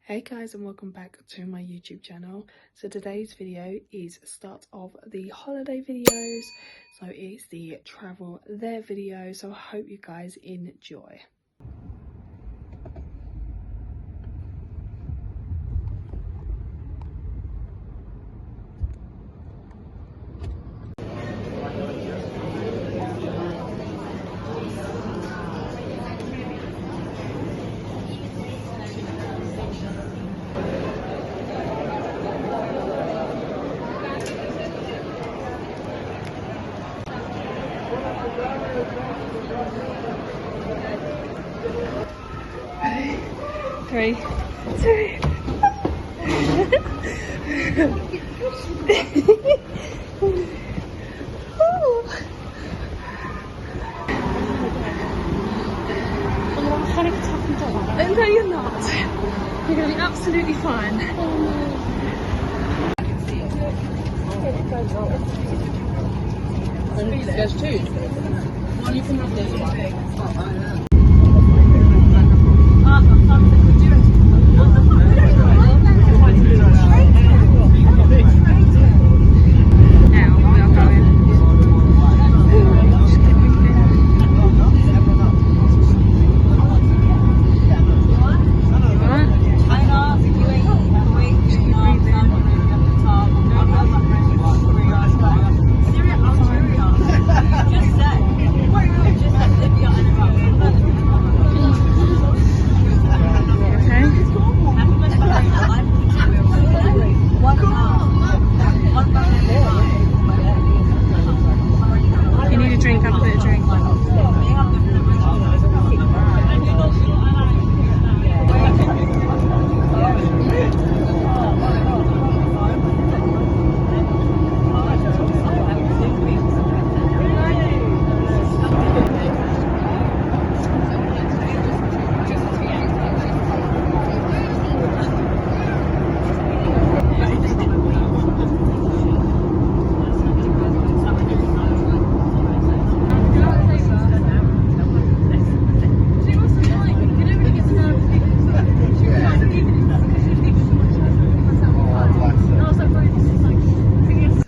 Hey guys, and welcome back to my YouTube channel. So today's video is start of the holiday videos. So it's the travel there video. So I hope you guys enjoy. Ready? 3, 2. No, you're not. You're going to be absolutely fine. There's two. One you can have this one.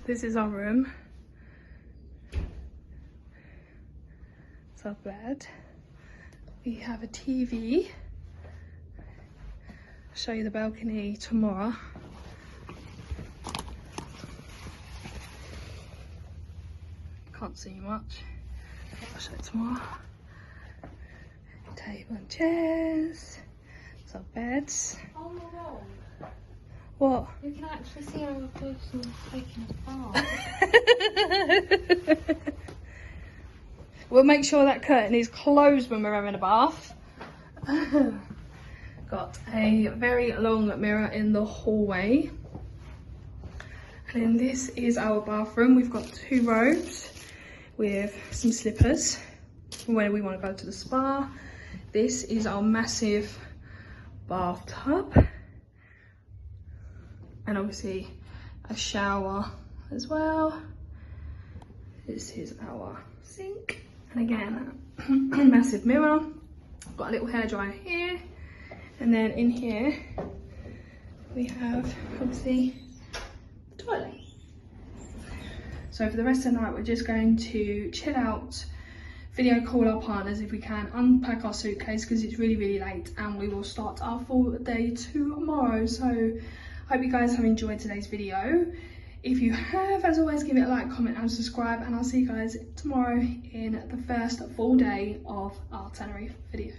This is our room. It's our bed. We have a TV. I'll show you the balcony tomorrow. Can't see much. I'll show it tomorrow. Table and chairs. It's our beds. Oh my god. What? You can actually see how a person is taking a bath. We'll make sure that curtain is closed when we're having a bath. Got a very long mirror in the hallway. And then this is our bathroom. We've got 2 robes with some slippers for when we want to go to the spa. This is our massive bathtub. And obviously a shower as well. This is our sink. And again, a massive mirror. Got a little hairdryer here. And then in here, we have obviously the toilet. So for the rest of the night, we're just going to chill out, video call our partners if we can, unpack our suitcase because it's really, really late, and we will start our full day tomorrow. So hope you guys have enjoyed today's video. If you have, as always, give it a like, comment and subscribe, and I'll see you guys tomorrow in the first full day of our Tenerife video.